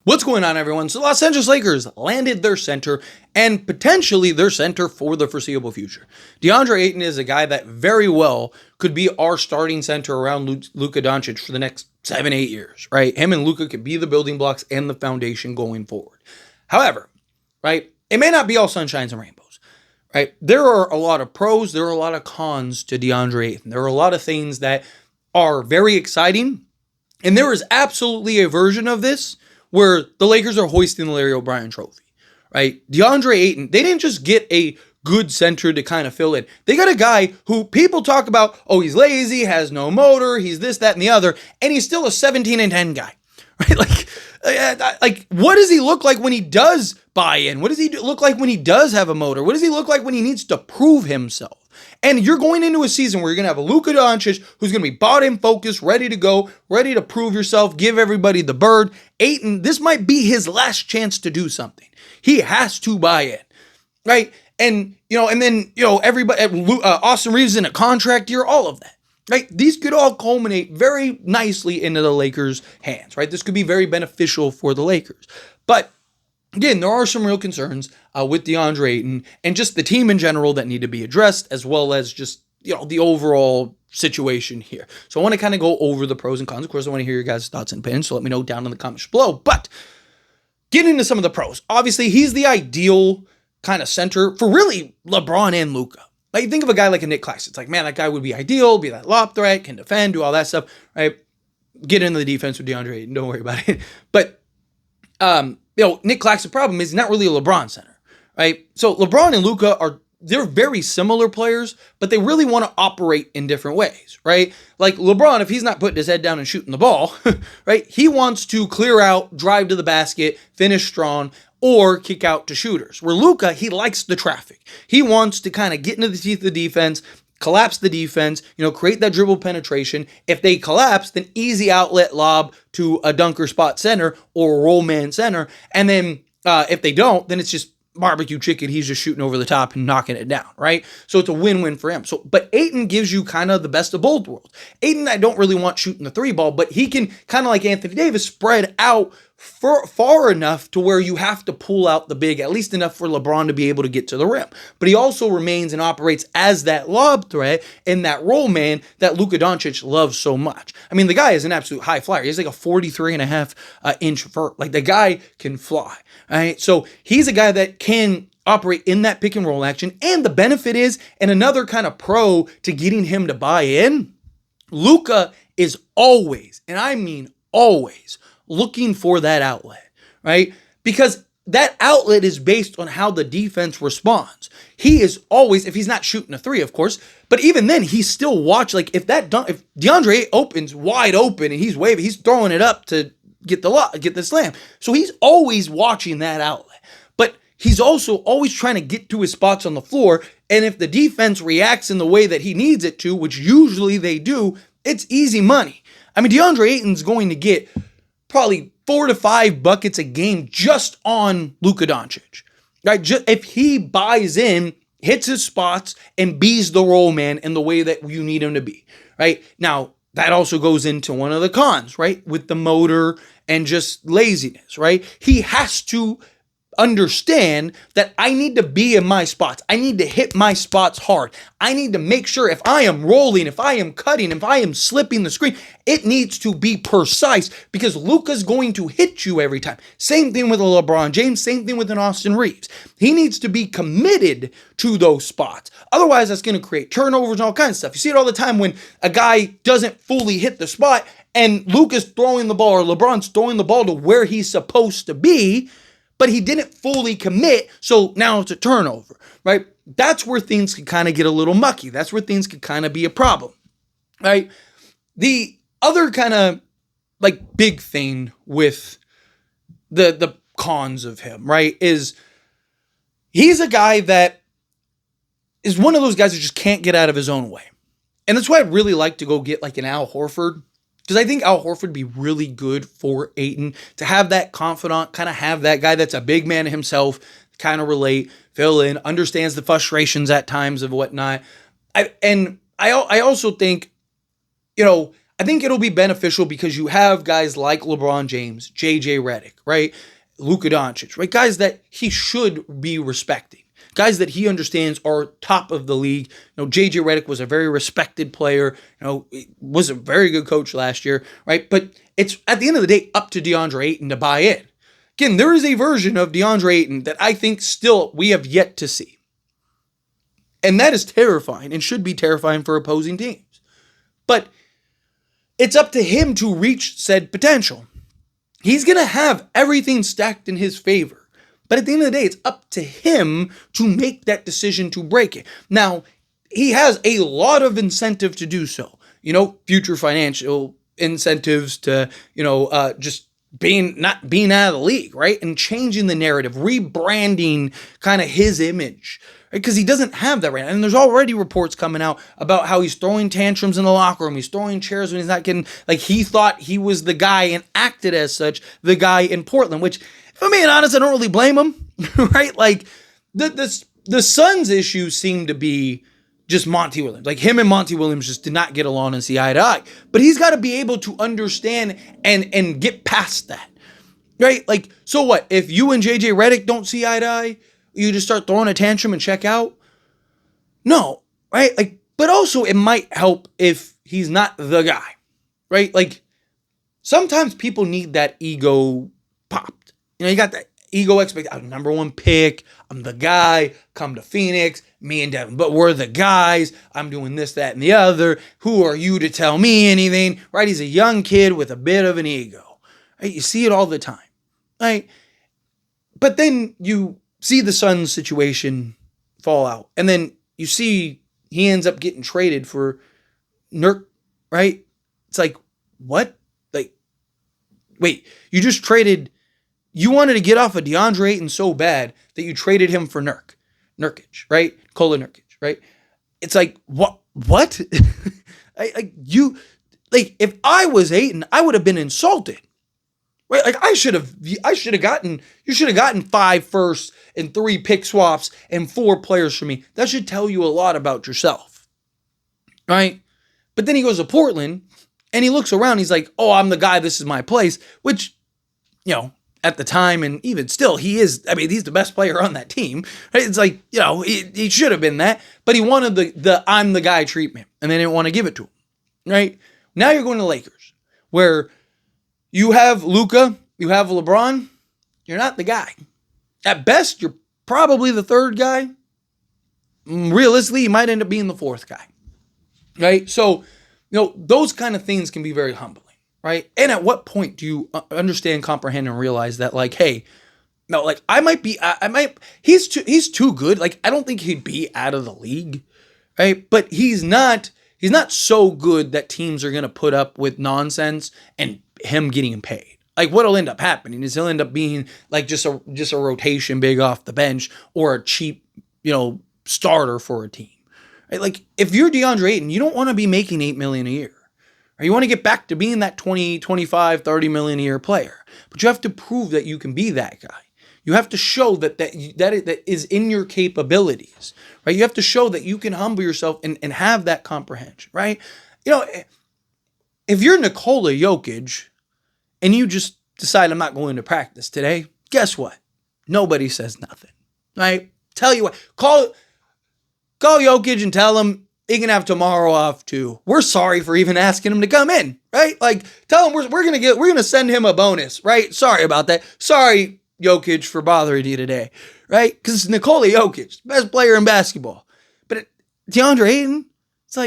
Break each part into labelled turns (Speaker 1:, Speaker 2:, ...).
Speaker 1: What's going on, everyone? So Los Angeles Lakers landed their center and potentially their center for the foreseeable future. Deandre Ayton is a guy that very well could be our starting center around Luka Doncic for the next 7-8 years, right? Him and Luka could be the building blocks and the foundation going forward. However, right, it may not be all sunshines and rainbows, right? There are a lot of pros, there are a lot of cons to Deandre Ayton. There are a lot of things that are very exciting, and there is absolutely a version of this where the Lakers are hoisting the Larry O'Brien trophy, right? Deandre Ayton, they didn't just get a good center to kind of fill in. They got a guy who people talk about, oh, he's lazy, has no motor, he's this, that, and the other, and he's still a 17-10 guy, right? Like, what does he look like when he does buy in? What does he look like when he does have a motor? What does he look like when he needs to prove himself? And you're going into a season where you're going to have a Luka Doncic who's going to be bought in, focused, ready to go, ready to prove yourself, give everybody the bird. Ayton, this might be his last chance to do something. He has to buy in, right? And, everybody, Austin Reeves in a contract year, all of that, right? These could all culminate very nicely into the Lakers' hands, right? This could be very beneficial for the Lakers. But again, there are some real concerns with Deandre Ayton and just the team in general that need to be addressed, as well as just, the overall situation here. So I want to kind of go over the pros and cons. Of course, I want to hear your guys' thoughts and opinions, so let me know down in the comments below. But getting into some of the pros. Obviously, he's the ideal kind of center for really LeBron and Luka. Like, think of a guy like a Nick Claxton. It's like, man, that guy would be ideal, be that lob threat, can defend, do all that stuff, right? Get into the defense with Deandre Ayton. Don't worry about it. But, Nick Claxton's problem is not really a LeBron center, right? So LeBron and Luka they're very similar players, but they really want to operate in different ways, right? Like LeBron, if he's not putting his head down and shooting the ball, right? He wants to clear out, drive to the basket, finish strong, or kick out to shooters. Where Luka, he likes the traffic. He wants to kind of get into the teeth of the defense, collapse the defense, create that dribble penetration. If they collapse, then easy outlet lob to a dunker spot center or a roll man center. And then if they don't, then it's just barbecue chicken. He's just shooting over the top and knocking it down, right? So it's a win-win for him. But Ayton gives you kind of the best of both worlds. Ayton, I don't really want shooting the three ball, but he can kind of like Anthony Davis spread out far enough to where you have to pull out the big, at least enough for LeBron to be able to get to the rim. But he also remains and operates as that lob threat and that roll man that Luka Doncic loves so much. I mean, the guy is an absolute high flyer. He's like a 43.5-inch vert. Like, the guy can fly, right? So he's a guy that can operate in that pick and roll action. And the benefit is, and another kind of pro to getting him to buy in, Luka is always, and I mean always, looking for that outlet, right? Because that outlet is based on how the defense responds. He is always, if he's not shooting a three, of course, but even then, he's still like if DeAndre opens wide open and he's waving, he's throwing it up to get the slam. So he's always watching that outlet. But he's also always trying to get to his spots on the floor. And if the defense reacts in the way that he needs it to, which usually they do, it's easy money. I mean, Deandre Ayton's going to get probably 4 to 5 buckets a game just on Luka Doncic, right? Just if he buys in, hits his spots, and bees the roll man in the way that you need him to be, right? Now, that also goes into one of the cons, right? With the motor and just laziness, right? He has to understand that I need to be in my spots. I need to hit my spots hard. I need to make sure if I am rolling, if I am cutting, if I am slipping the screen, it needs to be precise because Luka's going to hit you every time. Same thing with a LeBron James, same thing with an Austin Reeves. He needs to be committed to those spots. Otherwise, that's going to create turnovers and all kinds of stuff. You see it all the time when a guy doesn't fully hit the spot and Luka's throwing the ball or LeBron's throwing the ball to where he's supposed to be, but he didn't fully commit, so now it's a turnover, right? That's where things can kind of get a little mucky. That's where things can kind of be a problem, right? The other kind of like big thing with the cons of him, right, is he's a guy that is one of those guys that just can't get out of his own way. And that's why I'd really like to go get like an Al Horford, because I think Al Horford would be really good for Ayton to have that confidant, kind of have that guy that's a big man himself, kind of relate, fill in, understands the frustrations at times of whatnot. I also think, I think it'll be beneficial because you have guys like LeBron James, JJ Redick, right? Luka Doncic, right? Guys that he should be respecting. Guys that he understands are top of the league. JJ Redick was a very respected player. Was a very good coach last year, right? But it's at the end of the day up to Deandre Ayton to buy in. Again, there is a version of Deandre Ayton that I think still we have yet to see. And that is terrifying and should be terrifying for opposing teams. But it's up to him to reach said potential. He's going to have everything stacked in his favor. But at the end of the day, it's up to him to make that decision to break it. Now, he has a lot of incentive to do so. Future financial incentives to, just not being out of the league, right? And changing the narrative, rebranding kind of his image, right? Because he doesn't have that right now. And there's already reports coming out about how he's throwing tantrums in the locker room. He's throwing chairs when he's not getting, he thought he was the guy and acted as such, the guy in Portland, which, if I'm being honest, I don't really blame him, right? The Suns' issues seem to be just Monty Williams. Him and Monty Williams just did not get along and see eye to eye. But he's got to be able to understand and get past that, right? So what? If you and JJ Redick don't see eye to eye, you just start throwing a tantrum and check out? No, right? But also it might help if he's not the guy, right? Sometimes people need that ego popped. You got that ego expect. I'm number one pick. I'm the guy. Come to Phoenix. Me and Devin, but we're the guys. I'm doing this, that, and the other. Who are you to tell me anything? Right? He's a young kid with a bit of an ego. Right? You see it all the time. Right? But then you see the Suns situation fall out. And then you see he ends up getting traded for Nurk, right? It's what? Wait, you just traded. You wanted to get off of Deandre Ayton so bad that you traded him for Nurkic, right? Nikola Nurkic, right? It's what? If I was Ayton, I would have been insulted, right? You should have gotten 5 firsts and 3 pick swaps and 4 players for me. That should tell you a lot about yourself, right? But then he goes to Portland and he looks around. He's like, oh, I'm the guy. This is my place, which, at the time, and even still, he's the best player on that team. Right? It's he should have been that, but he wanted the I'm the guy treatment, and they didn't want to give it to him. Right? Now you're going to Lakers, where you have Luka, you have LeBron, you're not the guy. At best, you're probably the third guy. Realistically, you might end up being the fourth guy. Right? So, those kind of things can be very humbling. Right? And at what point do you understand, comprehend, and realize that, hey, no, he's too good. I don't think he'd be out of the league, right? But he's not so good that teams are going to put up with nonsense and him getting paid. What'll end up happening is he'll end up being just a rotation big off the bench or a cheap, starter for a team. Right? If you're DeAndre Ayton, you don't want to be making $8 million a year. Or you want to get back to being that 20, 25, 30 million a year player. But you have to prove that you can be that guy. You have to show that is in your capabilities, right? You have to show that you can humble yourself and have that comprehension, right? If you're Nikola Jokic and you just decide I'm not going to practice today, guess what? Nobody says nothing, right? Tell you what, call Jokic and tell him, he can have tomorrow off too. We're sorry for even asking him to come in, right? Tell him we're gonna send him a bonus, right? Sorry about that. Sorry, Jokic, for bothering you today, right? Because it's Nikola Jokic, best player in basketball. But DeAndre Ayton, it's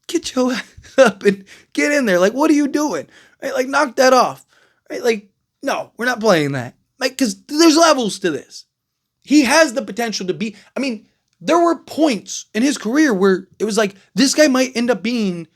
Speaker 1: get your ass up and get in there. What are you doing? Right? Knock that off, right? No, we're not playing that, because there's levels to this. He has the potential to be. There were points in his career where it was this guy might end up being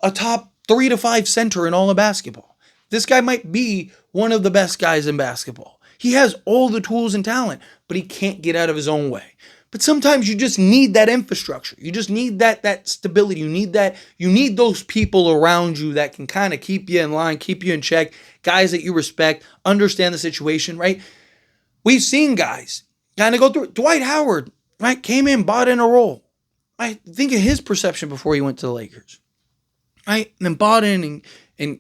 Speaker 1: a top 3 to 5 center in all of basketball. This guy might be one of the best guys in basketball. He has all the tools and talent, but he can't get out of his own way. But sometimes you just need that infrastructure. You just need that stability. You need those people around you that can kind of keep you in line, keep you in check, guys that you respect, understand the situation, right? We've seen guys kind of go through it. Dwight Howard, right, came in, bought in a role. Right? Think of his perception before he went to the Lakers. right? And then bought in and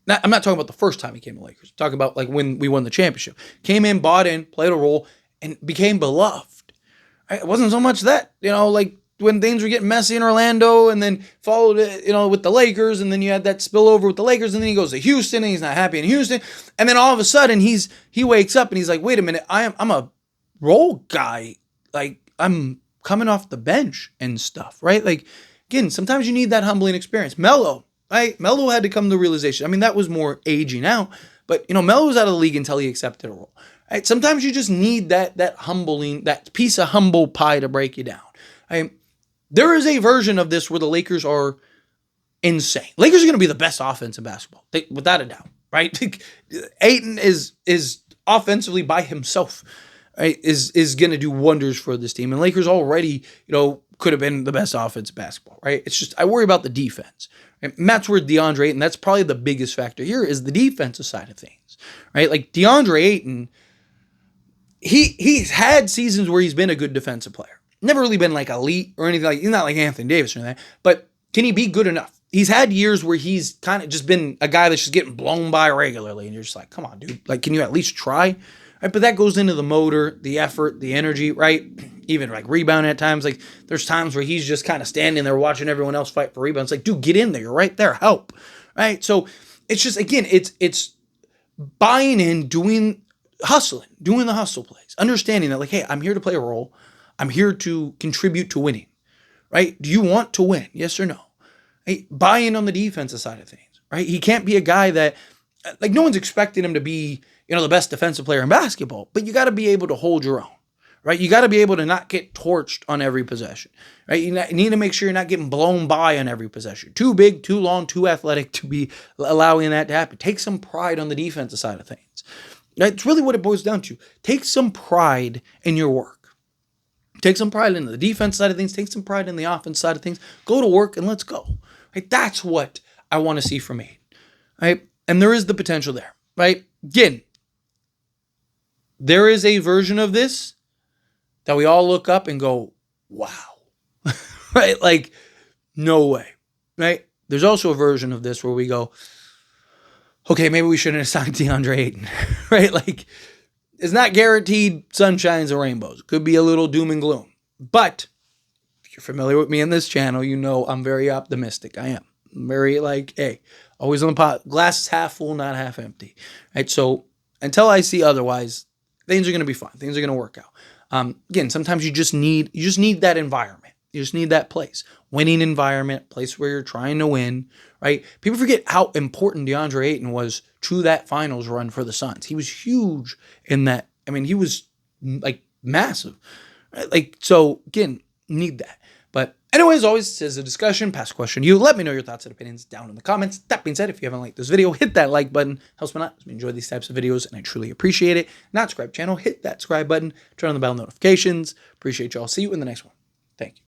Speaker 1: I'm not talking about the first time he came to Lakers. I'm talking about like when we won the championship. Came in, bought in, played a role, and became beloved. Right? It wasn't so much that, like when things were getting messy in Orlando and then followed it, with the Lakers, and then you had that spillover with the Lakers, and then he goes to Houston and he's not happy in Houston. And then all of a sudden he wakes up and he's like, wait a minute, I'm a role guy. Like I'm coming off the bench and stuff, right? Like, again, sometimes you need that humbling experience. Melo, right? Melo had to come to the realization. I mean, that was more aging out, but Melo was out of the league until he accepted a role. Right? Sometimes you just need that humbling, that piece of humble pie to break you down. Right? There is a version of this where the Lakers are insane. Lakers are going to be the best offense in basketball, without a doubt, right? Ayton is offensively by himself, right? Is going to do wonders for this team. And Lakers already, could have been the best offense in basketball, right? It's just I worry about the defense. Right? And that's where Deandre Ayton, that's probably the biggest factor here is the defensive side of things, right? Like Deandre Ayton, he's had seasons where he's been a good defensive player. Never really been like elite or anything like, he's not like Anthony Davis or anything, but can he be good enough? He's had years where he's kind of just been a guy that's just getting blown by regularly, and you're just like, come on, dude. Like, can you at least try? Right? But that goes into the motor, the effort, the energy, right? Even like rebounding at times. Like, there's times where he's just kind of standing there watching everyone else fight for rebounds. Like, dude, get in there. You're right there. Help. Right? So it's just, again, it's buying in, hustling, doing the hustle plays, understanding that, like, hey, I'm here to play a role. I'm here to contribute to winning, right? Do you want to win? Yes or no? Hey, buy in on the defensive side of things, right? He can't be a guy that, like, no one's expecting him to be, the best defensive player in basketball, but you got to be able to hold your own, right? You got to be able to not get torched on every possession, right? You need to make sure you're not getting blown by on every possession. Too big, too long, too athletic to be allowing that to happen. Take some pride on the defensive side of things. That's really what it boils down to. Take some pride in your work. Take some pride in the defense side of things. Take some pride in the offense side of things. Go to work and let's go. Right? That's what I want to see from Ayton. Right? And there is the potential there. Right? Again, there is a version of this that we all look up and go, wow. Right? Like, no way. Right? There's also a version of this where we go, okay, maybe we shouldn't have signed Deandre Ayton. Right? Like, it's not guaranteed sunshines and rainbows. It could be a little doom and gloom. But if you're familiar with me in this channel, you know I'm very optimistic. I am. I'm very like, hey, always on the pot. Glass is half full, not half empty. Right? So until I see otherwise, things are going to be fine. Things are going to work out. Again, sometimes you just need that environment. You just need that place. Winning environment, place where you're trying to win, right? People forget how important Deandre Ayton was to that finals run for the Suns. He was huge in that. I mean, he was like massive, right? Like, so again, need that. But anyways, always, as a discussion, pass a question to you. Let me know your thoughts and opinions down in the comments. That being said, if you haven't liked this video, hit that like button. Helps me out as we enjoy these types of videos, and I truly appreciate it. Not subscribe channel, hit that subscribe button. Turn on the bell notifications. Appreciate y'all. See you in the next one. Thank you.